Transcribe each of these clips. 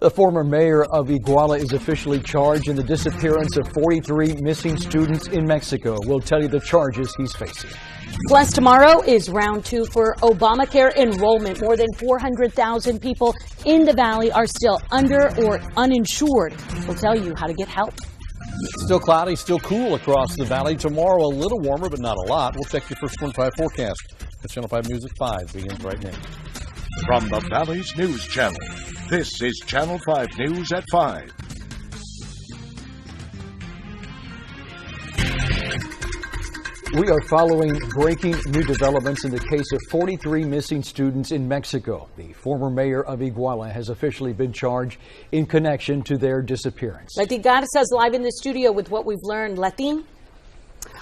The former mayor of Iguala is officially charged in the disappearance of 43 missing students in Mexico. We'll tell you the charges he's facing. Plus, tomorrow is round 2 for Obamacare enrollment. More than 400,000 people in the valley are still under or uninsured. We'll tell you how to get help. Still cloudy, still cool across the valley. Tomorrow, a little warmer, but not a lot. We'll check your first 1-5 forecast. The Channel 5 News at 5 begins right now. From the Valley's News Channel, this is Channel 5 News at 5. We are following breaking new developments in the case of 43 missing students in Mexico. The former mayor of Iguala has officially been charged in connection to their disappearance. Leti Garza's live in the studio with what we've learned. Leti?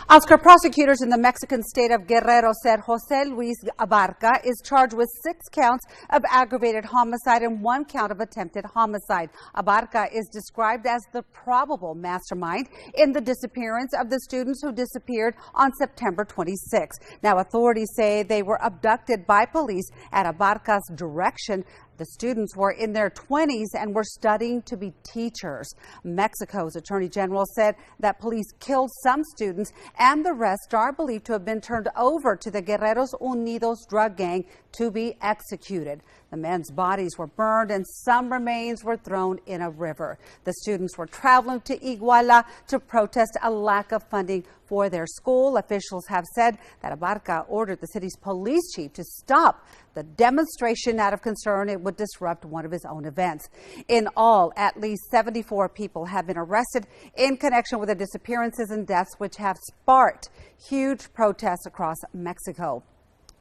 Oscar, prosecutors in the Mexican state of Guerrero said Jose Luis Abarca is charged with 6 counts of aggravated homicide and 1 count of attempted homicide. Abarca is described as the probable mastermind in the disappearance of the students who disappeared on September 26. Now, authorities say they were abducted by police at Abarca's direction. The students were in their 20s and were studying to be teachers. Mexico's Attorney General said that police killed some students and the rest are believed to have been turned over to the Guerreros Unidos drug gang to be executed. The men's bodies were burned and some remains were thrown in a river. The students were traveling to Iguala to protest a lack of funding for their school. Officials have said that Abarca ordered the city's police chief to stop the demonstration out of concern it would disrupt one of his own events. In all, at least 74 people have been arrested in connection with the disappearances and deaths, which have sparked huge protests across Mexico.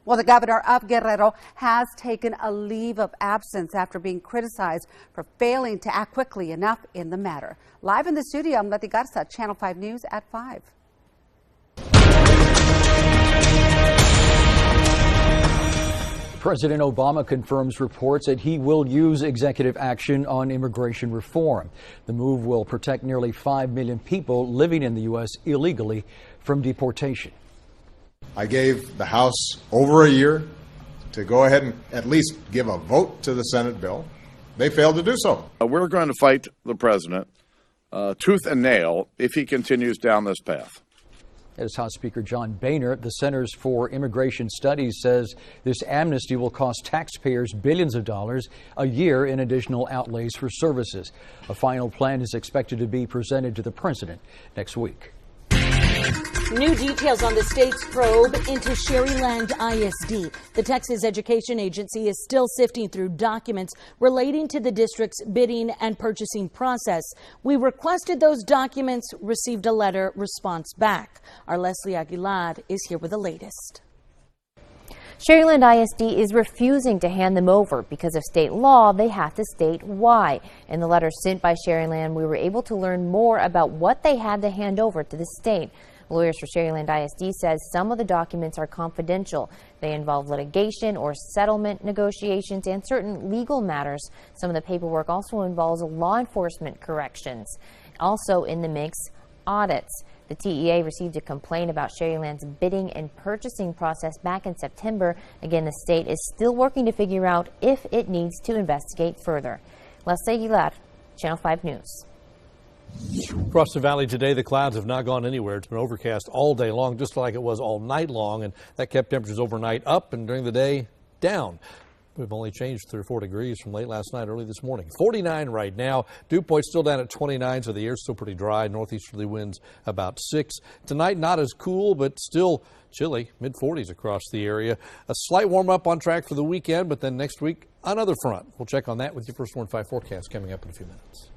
Well, the governor of Guerrero has taken a leave of absence after being criticized for failing to act quickly enough in the matter. Live in the studio, I'm Leti Garza, Channel 5 News at 5. President Obama confirms reports that he will use executive action on immigration reform. The move will protect nearly 5 million people living in the U.S. illegally from deportation. I gave the House over a year to go ahead and at least give a vote to the Senate bill. They failed to do so. We're going to fight the president tooth and nail if he continues down this path. As House Speaker John Boehner, the Centers for Immigration Studies says this amnesty will cost taxpayers billions of dollars a year in additional outlays for services. A final plan is expected to be presented to the president next week. New details on the state's probe into Sharyland ISD. The Texas Education Agency is still sifting through documents relating to the district's bidding and purchasing process. We requested those documents, received a letter response back. Our Leslie Aguilar is here with the latest. Sharyland ISD is refusing to hand them over because of state law. They have to state why. In the letter sent by Sharyland, we were able to learn more about what they had to hand over to the state. Lawyers for Sharyland ISD says some of the documents are confidential. They involve litigation or settlement negotiations and certain legal matters. Some of the paperwork also involves law enforcement corrections. Also in the mix, audits. The TEA received a complaint about Sharyland's bidding and purchasing process back in September. Again, the state is still working to figure out if it needs to investigate further. Leslie Aguilar, Channel 5 News. Across the valley today, the clouds have not gone anywhere. It's been overcast all day long, just like it was all night long, and that kept temperatures overnight up and during the day down. We've only changed 3 or 4 degrees from late last night, early this morning. 49 right now. Dew point still down at 29, so the air's still pretty dry. Northeasterly winds about 6. Tonight, not as cool, but still chilly, mid-40s across the area. A slight warm-up on track for the weekend, but then next week, another front. We'll check on that with your first 1-5 forecast coming up in a few minutes.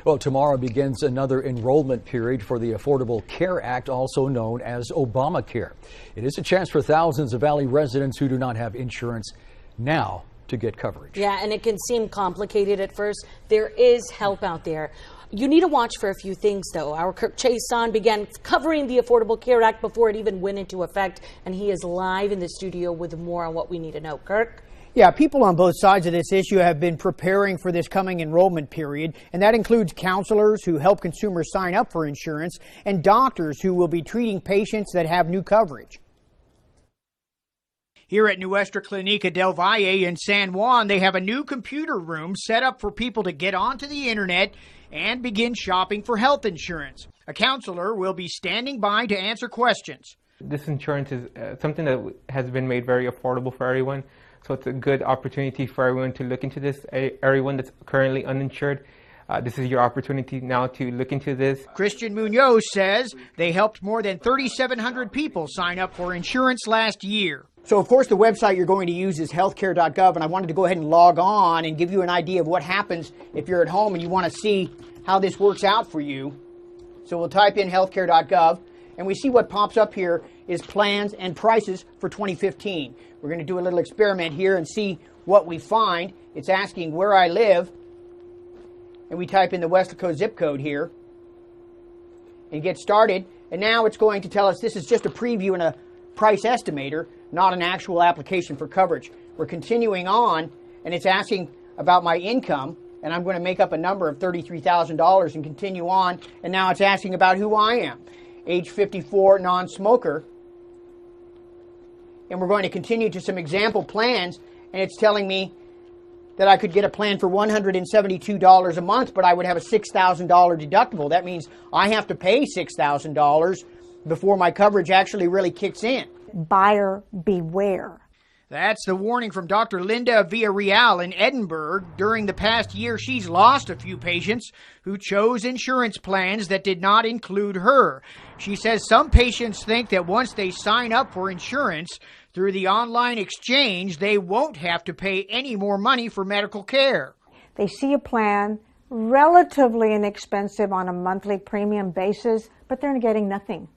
Well, tomorrow begins another enrollment period for the Affordable Care Act, also known as Obamacare. It is a chance for thousands of Valley residents who do not have insurance now to get coverage. Yeah, and it can seem complicated at first. There is help out there. You need to watch for a few things, though. Our Kirk Chason began covering the Affordable Care Act before it even went into effect, and he is live in the studio with more on what we need to know. Kirk? Yeah, people on both sides of this issue have been preparing for this coming enrollment period, and that includes counselors who help consumers sign up for insurance and doctors who will be treating patients that have new coverage. Here at Nuestra Clínica del Valle in San Juan, they have a new computer room set up for people to get onto the internet and begin shopping for health insurance. A counselor will be standing by to answer questions. This insurance is something that has been made very affordable for everyone, so it's a good opportunity for everyone to look into this. Everyone that's currently uninsured, this is your opportunity now to look into this. Christian Munoz says they helped more than 3,700 people sign up for insurance last year. So, of course, the website you're going to use is healthcare.gov, and I wanted to go ahead and log on and give you an idea of what happens if you're at home and you want to see how this works out for you. So we'll type in healthcare.gov, and we see what pops up here is plans and prices for 2015. We're going to do a little experiment here and see what we find. It's asking where I live, and we type in the Weslaco zip code here and get started. And now it's going to tell us this is just a preview and a price estimator, not an actual application for coverage. We're continuing on, and it's asking about my income, and I'm going to make up a number of $33,000 and continue on. And now it's asking about who I am. Age 54, non-smoker. And we're going to continue to some example plans, and it's telling me that I could get a plan for $172 a month, but I would have a $6,000 deductible. That means I have to pay $6,000 before my coverage actually really kicks in. Buyer beware. That's the warning from Dr. Linda Villarreal in Edinburgh. During the past year, she's lost a few patients who chose insurance plans that did not include her. She says some patients think that once they sign up for insurance through the online exchange, they won't have to pay any more money for medical care. They see a plan relatively inexpensive on a monthly premium basis, but they're getting nothing.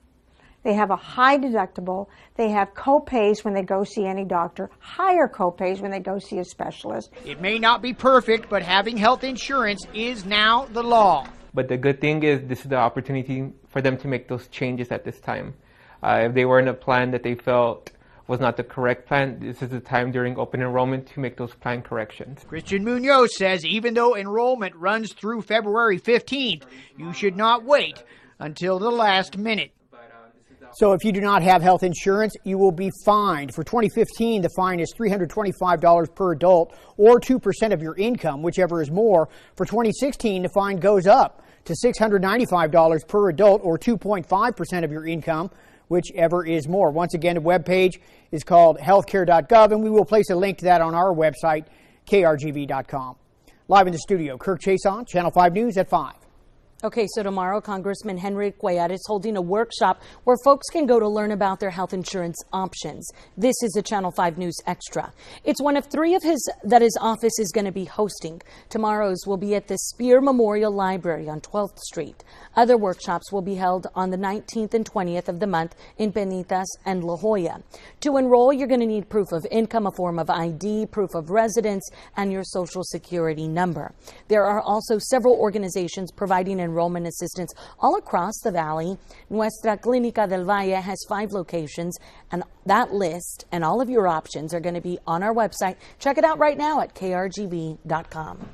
They have a high deductible. They have co-pays when they go see any doctor, higher co-pays when they go see a specialist. It may not be perfect, but having health insurance is now the law. But the good thing is this is the opportunity for them to make those changes at this time. If they were in a plan that they felt was not the correct plan, this is the time during open enrollment to make those plan corrections. Christian Munoz says even though enrollment runs through February 15th, you should not wait until the last minute. So if you do not have health insurance, you will be fined. For 2015, the fine is $325 per adult or 2% of your income, whichever is more. For 2016, the fine goes up to $695 per adult or 2.5% of your income, whichever is more. Once again, the webpage is called healthcare.gov, and we will place a link to that on our website, krgv.com. Live in the studio, Kirk Chason, Channel 5 News at 5. Okay, so tomorrow, Congressman Henry Cuellar is holding a workshop where folks can go to learn about their health insurance options. This is a Channel 5 News Extra. It's one of three of his office is going to be hosting. Tomorrow's will be at the Spear Memorial Library on 12th Street. Other workshops will be held on the 19th and 20th of the month in Penitas and La Jolla. To enroll, you're going to need proof of income, a form of ID, proof of residence, and your social security number. There are also several organizations providing enrollment assistance all across the valley. Nuestra Clínica del Valle has 5 locations, and that list and all of your options are going to be on our website. Check it out right now at krgv.com.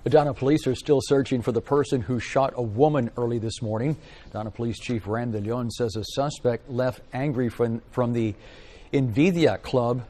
Donna police are still searching for the person who shot a woman early this morning. Donna Police Chief Ram de Leon says a suspect left angry from the Envidia Club.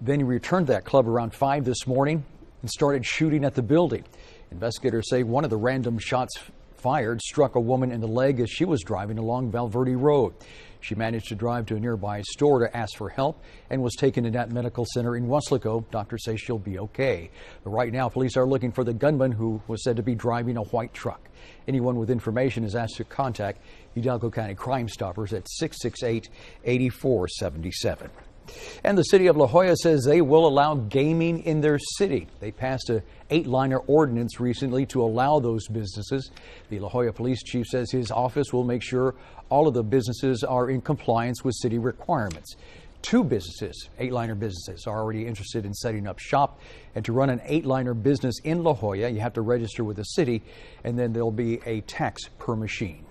Then he returned to that club around 5 this morning and started shooting at the building. Investigators say one of the random shots fired struck a woman in the leg as she was driving along Valverde Road. She managed to drive to a nearby store to ask for help and was taken to that medical center in Weslaco. Doctors say she'll be okay. But right now, police are looking for the gunman who was said to be driving a white truck. Anyone with information is asked to contact Hidalgo County Crime Stoppers at 668-8477. And the city of La Jolla says they will allow gaming in their city. They passed a 8-liner ordinance recently to allow those businesses. The La Jolla police chief says his office will make sure all of the businesses are in compliance with city requirements. 2 businesses, 8-liner businesses, are already interested in setting up shop. And to run an 8-liner business in La Jolla, you have to register with the city, and then there'll be a tax per machine.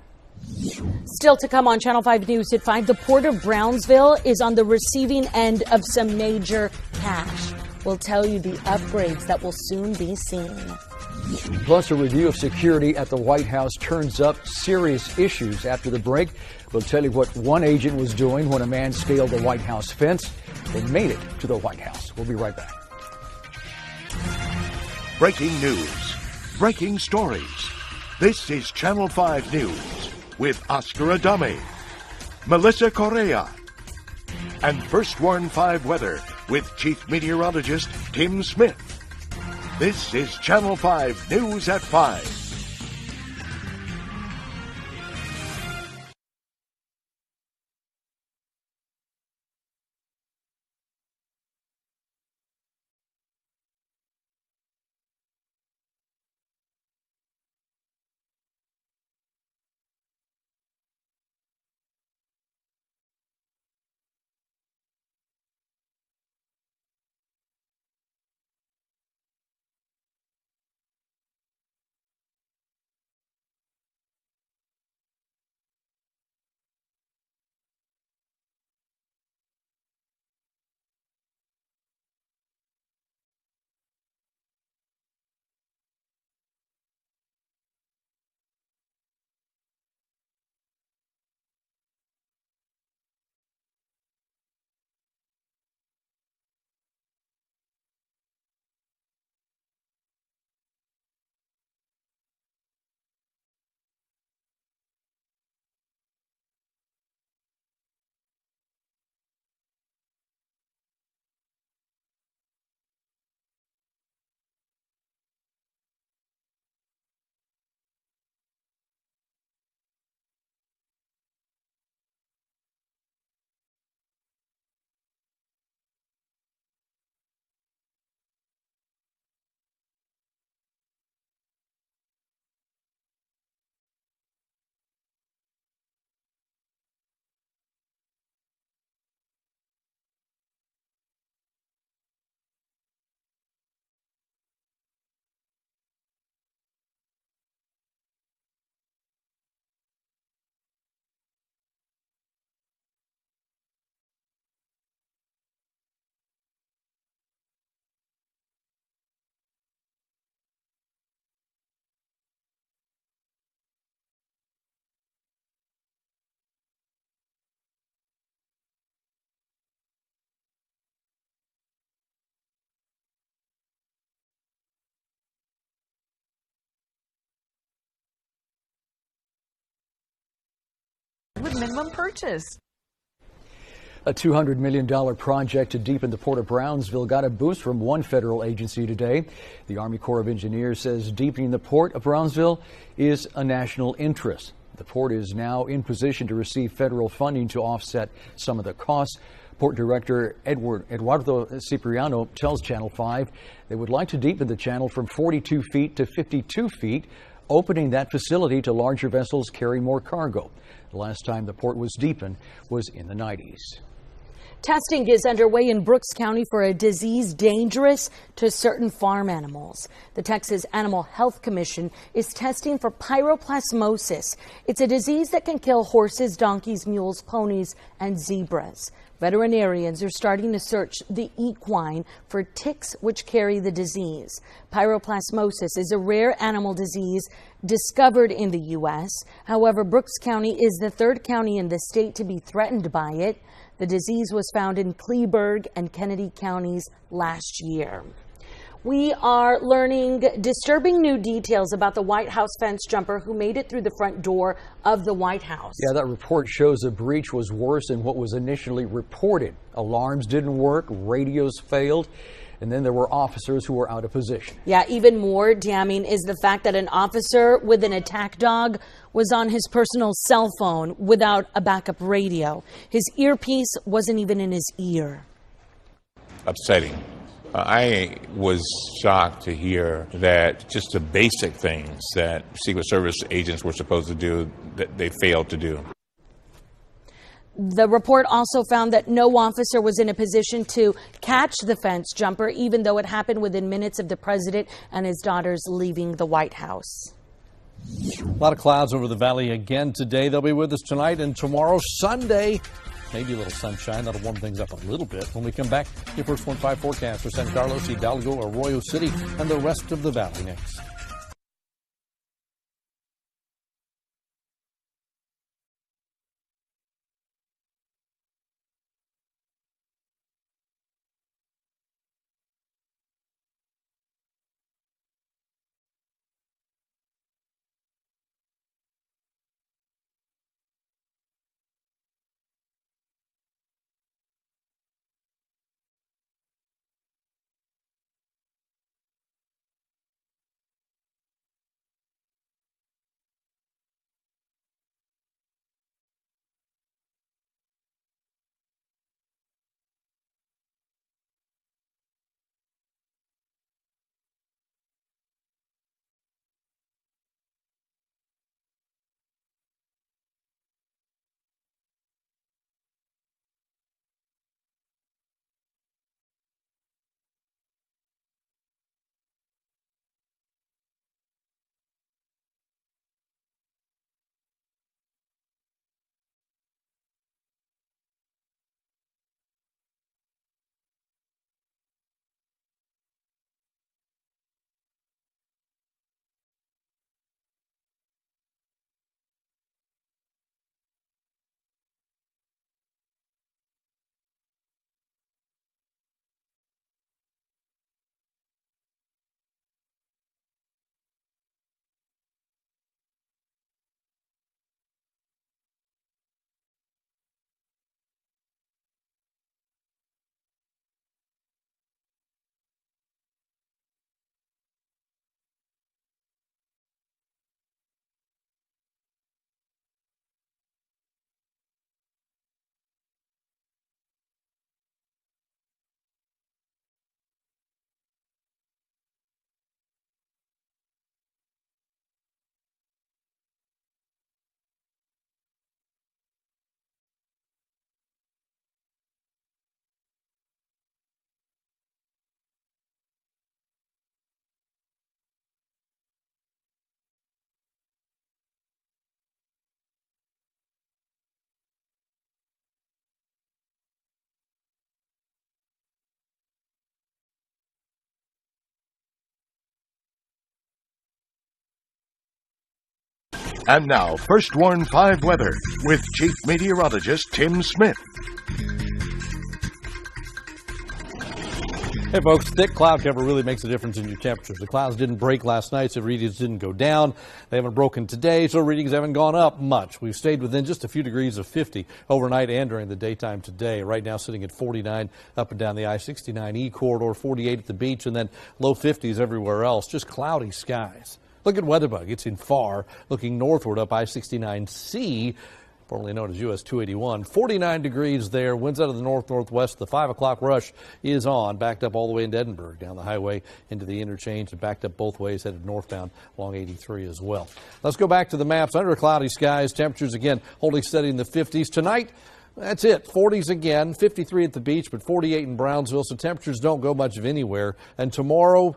Still to come on Channel 5 News at 5, the Port of Brownsville is on the receiving end of some major cash. We'll tell you the upgrades that will soon be seen. Plus, a review of security at the White House turns up serious issues. After the break, we'll tell you what one agent was doing when a man scaled the White House fence and made it to the White House. We'll be right back. Breaking news. Breaking stories. This is Channel 5 News with Oscar Adame, Melissa Correa, and First Warn 5 Weather with Chief Meteorologist Tim Smith. This is Channel 5 News at 5. With minimum purchase. A $200 million project to deepen the Port of Brownsville got a boost from one federal agency today. The Army Corps of Engineers says deepening the Port of Brownsville is a national interest. The port is now in position to receive federal funding to offset some of the costs. Port Director Eduardo Cipriano tells Channel 5 they would like to deepen the channel from 42 feet to 52 feet, opening that facility to larger vessels carrying more cargo. The last time the port was deepened was in the 90s. Testing is underway in Brooks County for a disease dangerous to certain farm animals. The Texas Animal Health Commission is testing for pyroplasmosis. It's a disease that can kill horses, donkeys, mules, ponies, and zebras. Veterinarians are starting to search the equine for ticks which carry the disease. Pyroplasmosis is a rare animal disease discovered in the U.S. However, Brooks County is the third county in the state to be threatened by it. The disease was found in Kleberg and Kennedy counties last year. We are learning disturbing new details about the White House fence jumper who made it through the front door of the White House. Yeah, that report shows the breach was worse than what was initially reported. Alarms didn't work, radios failed, and then there were officers who were out of position. Yeah, even more damning is the fact that an officer with an attack dog was on his personal cell phone without a backup radio. His earpiece wasn't even in his ear. Upsetting. I was shocked to hear that just the basic things that Secret Service agents were supposed to do, that they failed to do. The report also found that no officer was in a position to catch the fence jumper, even though it happened within minutes of the president and his daughters leaving the White House. A lot of clouds over the valley again today. They'll be with us tonight and tomorrow, Sunday. maybe a little sunshine. That'll warm things up a little bit. When we come back, your First Warn 5 forecast for San Carlos, Hidalgo, Arroyo City, and the rest of the valley next. And now, First Warn 5 weather with Chief Meteorologist Tim Smith. Hey folks, thick cloud cover really makes a difference in your temperatures. The clouds didn't break last night, so readings didn't go down. They haven't broken today, so readings haven't gone up much. We've stayed within just a few degrees of 50 overnight and during the daytime today. Right now sitting at 49 up and down the I-69E corridor, 48 at the beach, and then low 50s everywhere else. Just cloudy skies. Look at WeatherBug. It's in far, looking northward up I-69C, formerly known as US 281. 49 degrees there. Winds out of the north-northwest. The 5 o'clock rush is on. Backed up all the way into Edinburgh, down the highway into the interchange, and backed up both ways, headed northbound along 83 as well. Let's go back to the maps. Under cloudy skies, temperatures again holding steady in the 50s. Tonight, that's it. 40s again. 53 at the beach, but 48 in Brownsville, so temperatures don't go much of anywhere. And tomorrow,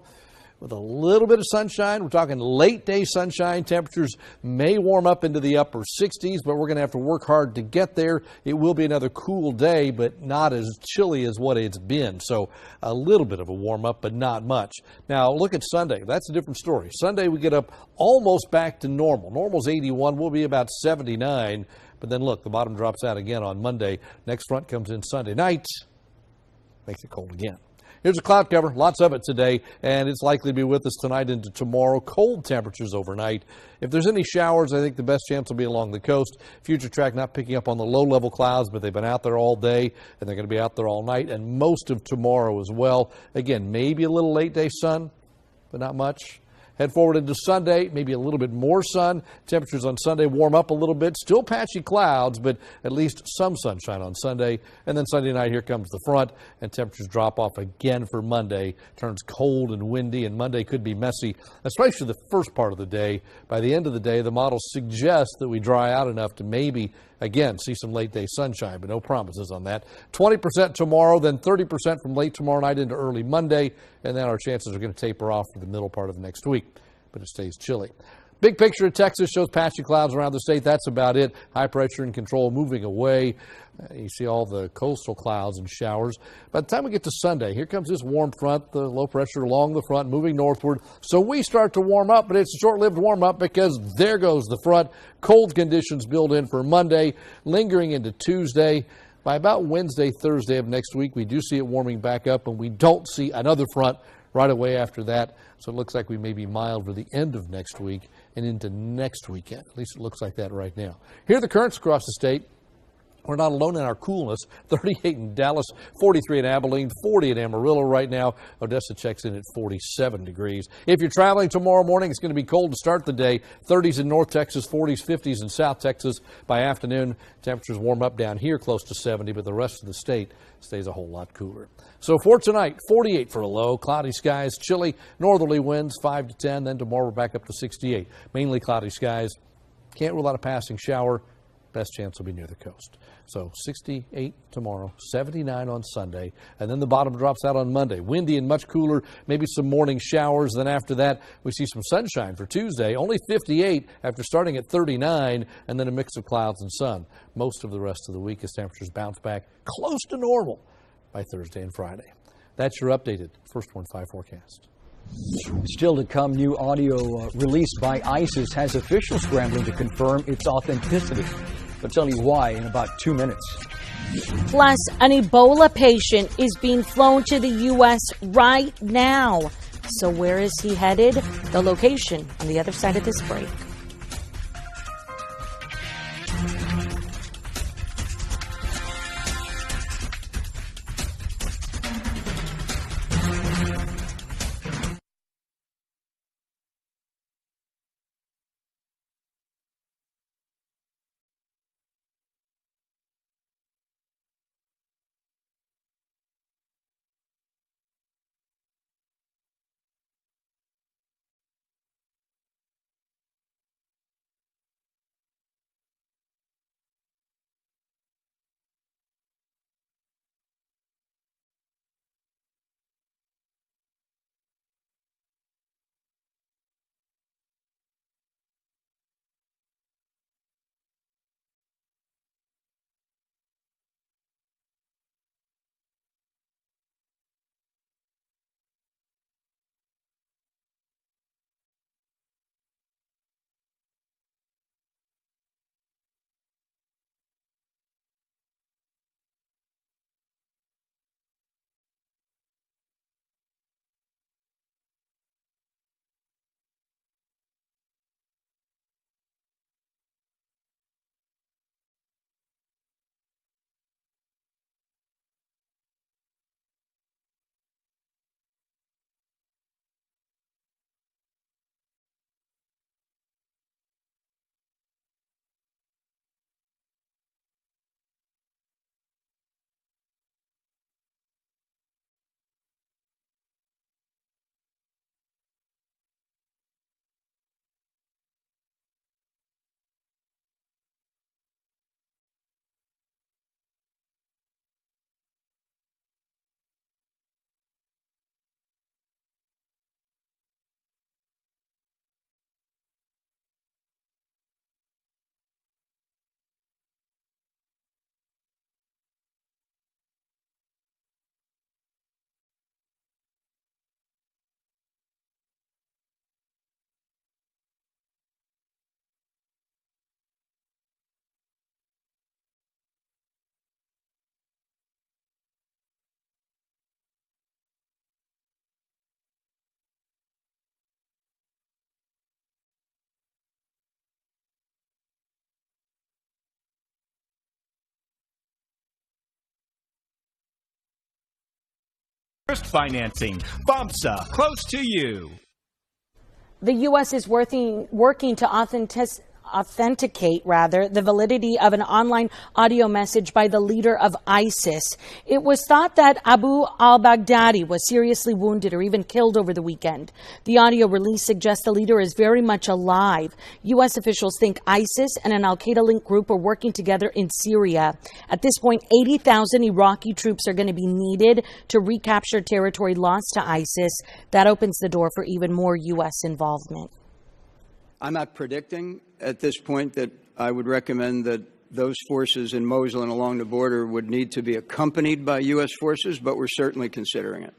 with a little bit of sunshine, we're talking late day sunshine. Temperatures may warm up into the upper 60s, but we're going to have to work hard to get there. It will be another cool day, but not as chilly as what it's been. So a little bit of a warm up, but not much. Now look at Sunday. That's a different story. Sunday we get up almost back to normal. Normal's 81. We'll be about 79. But then look, the bottom drops out again on Monday. Next front comes in Sunday night. Makes it cold again. Here's a cloud cover, lots of it today, and it's likely to be with us tonight into tomorrow. Cold temperatures overnight. If there's any showers, I think the best chance will be along the coast. Future track not picking up on the low-level clouds, but they've been out there all day, and they're going to be out there all night, and most of tomorrow as well. Again, maybe a little late-day sun, but not much. Head forward into Sunday, maybe a little bit more sun. Temperatures on Sunday warm up a little bit. Still patchy clouds, but at least some sunshine on Sunday. And then Sunday night, here comes the front, and temperatures drop off again for Monday. Turns cold and windy, and Monday could be messy, especially the first part of the day. By the end of the day, the models suggest that we dry out enough to maybe, again, see some late-day sunshine, but no promises on that. 20% tomorrow, then 30% from late tomorrow night into early Monday, and then our chances are going to taper off for the middle part of next week. But it stays chilly. Big picture of Texas shows patchy clouds around the state. That's about it. High pressure in control moving away. You see all the coastal clouds and showers. By the time we get to Sunday, here comes this warm front, the low pressure along the front, moving northward. So we start to warm up, but it's a short-lived warm up because there goes the front. Cold conditions build in for Monday, lingering into Tuesday. By about Wednesday, Thursday of next week, we do see it warming back up, and we don't see another front right away after that. So it looks like we may be mild for the end of next week and into next weekend. At least it looks like that right now. Here are the currents across the state. We're not alone in our coolness. 38 in Dallas, 43 in Abilene, 40 in Amarillo right now. Odessa checks in at 47 degrees. If you're traveling tomorrow morning, it's going to be cold to start the day. 30s in North Texas, 40s, 50s in South Texas. By afternoon, temperatures warm up down here close to 70, but the rest of the state stays a whole lot cooler. So for tonight, 48 for a low, cloudy skies, chilly, northerly winds 5 to 10. Then tomorrow we're back up to 68. Mainly cloudy skies. Can't rule out a passing shower. Best chance will be near the coast. So 68 tomorrow, 79 on Sunday, and then the bottom drops out on Monday. Windy and much cooler, maybe some morning showers. Then after that, we see some sunshine for Tuesday. Only 58 after starting at 39, and then a mix of clouds and sun. Most of the rest of the week as temperatures bounce back close to normal by Thursday and Friday. That's your updated First Warn 5 forecast. Still to come, new audio released by ISIS has officials scrambling to confirm its authenticity. I'll tell you why in about 2 minutes. Plus, an Ebola patient is being flown to the U.S. right now. So where is he headed? The location on the other side of this break. First Financing, FAMSA, close to you. The U.S. is working to authenticate the validity of an online audio message by the leader of ISIS. It was thought that Abu al-Baghdadi was seriously wounded or even killed over the weekend. The audio release suggests the leader is very much alive. U.S. officials think ISIS and an al-Qaeda-linked group are working together in Syria. At this point, 80,000 Iraqi troops are going to be needed to recapture territory lost to ISIS. That opens the door for even more U.S. involvement. I'm not predicting at this point that I would recommend that those forces in Mosul and along the border would need to be accompanied by U.S. forces, but we're certainly considering it.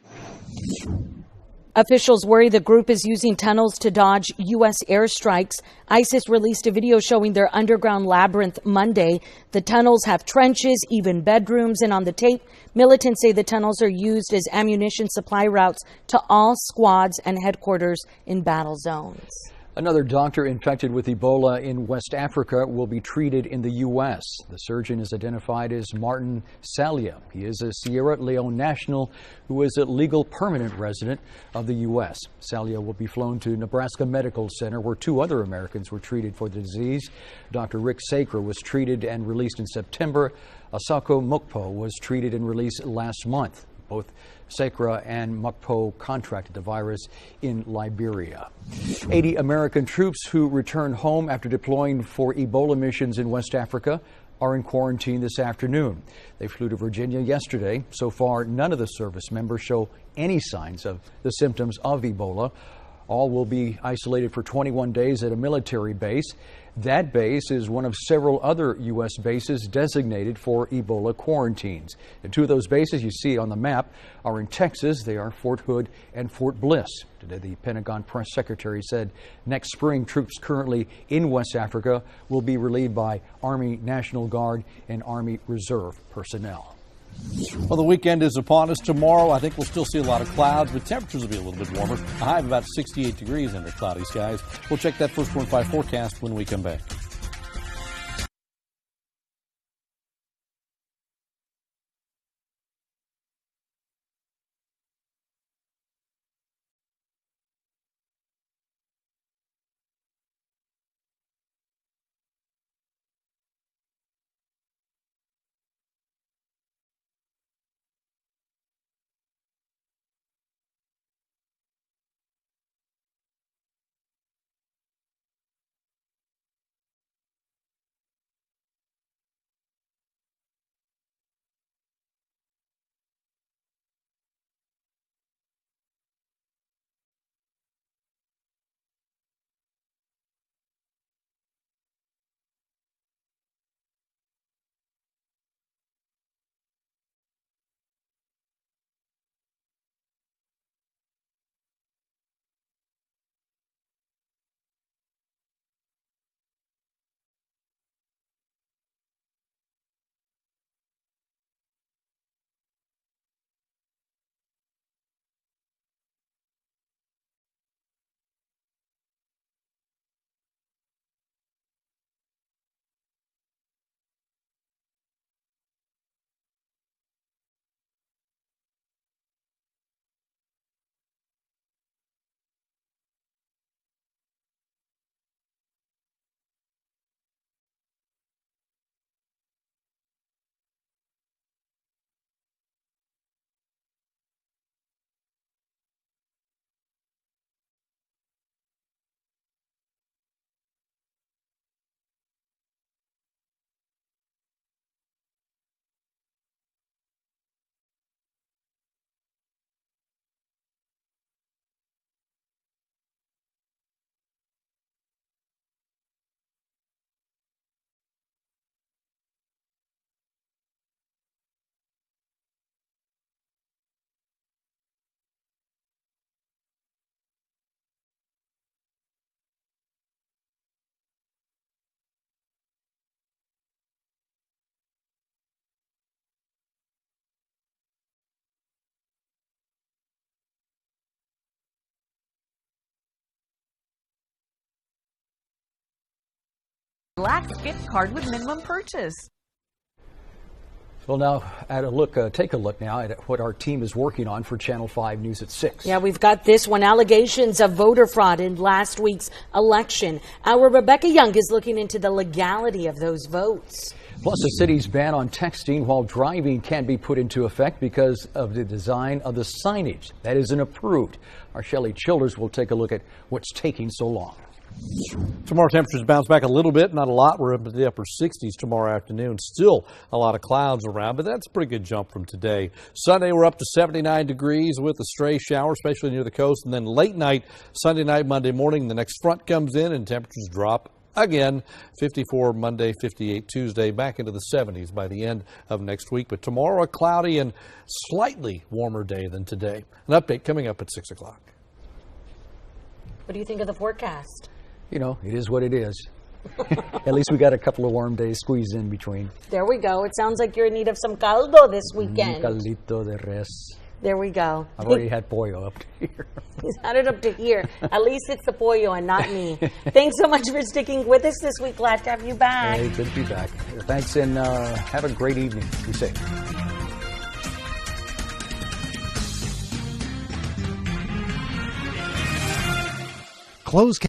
Officials worry the group is using tunnels to dodge U.S. airstrikes. ISIS released a video showing their underground labyrinth Monday. The tunnels have trenches, even bedrooms, and on the tape, militants say the tunnels are used as ammunition supply routes to all squads and headquarters in battle zones. Another doctor infected with Ebola in West Africa will be treated in the U.S. The surgeon is identified as Martin Salia. He is a Sierra Leone national who is a legal permanent resident of the U.S. Salia will be flown to Nebraska Medical Center, where 2 other Americans were treated for the disease. Dr. Rick Sacre was treated and released in September. Asako Mokpo was treated and released last month. Both Sacre and Mokpo contracted the virus in Liberia. 80 American troops who returned home after deploying for Ebola missions in West Africa are in quarantine this afternoon. They flew to Virginia yesterday. So far, none of the service members show any signs of the symptoms of Ebola. All will be isolated for 21 days at a military base. That base is one of several other U.S. bases designated for Ebola quarantines. And 2 of those bases you see on the map are in Texas. They are Fort Hood and Fort Bliss. Today, the Pentagon press secretary said next spring, troops currently in West Africa will be relieved by Army National Guard and Army Reserve personnel. Well, the weekend is upon us. Tomorrow, I think we'll still see a lot of clouds, but temperatures will be a little bit warmer. A high of about 68 degrees under cloudy skies. We'll check that First Warn 5 forecast when we come back. Relax gift card with minimum purchase. We'll now take a look now at what our team is working on for Channel 5 News at 6. Yeah, we've got this one. Allegations of voter fraud in last week's election. Our Rebecca Young is looking into the legality of those votes. Plus, the city's ban on texting while driving can't be put into effect because of the design of the signage that isn't approved. Our Shelley Childers will take a look at what's taking so long. Tomorrow temperatures bounce back a little bit, not a lot. We're up to the upper 60s tomorrow afternoon. Still a lot of clouds around, but that's a pretty good jump from today. Sunday, we're up to 79 degrees with a stray shower, especially near the coast. And then late night, Sunday night, Monday morning, the next front comes in and temperatures drop again. 54 Monday, 58 Tuesday, back into the 70s by the end of next week. But tomorrow, a cloudy and slightly warmer day than today. An update coming up at 6 o'clock. What do you think of the forecast? You know, it is what it is. At least we got a couple of warm days squeezed in between. There we go. It sounds like you're in need of some caldo this weekend. Caldito de res. There we go. I've already had pollo up to here. He's had it up to here. At least it's the pollo and not me. Thanks so much for sticking with us this week. Glad to have you back. Hey, good to be back. Thanks, and have a great evening. Be safe. Close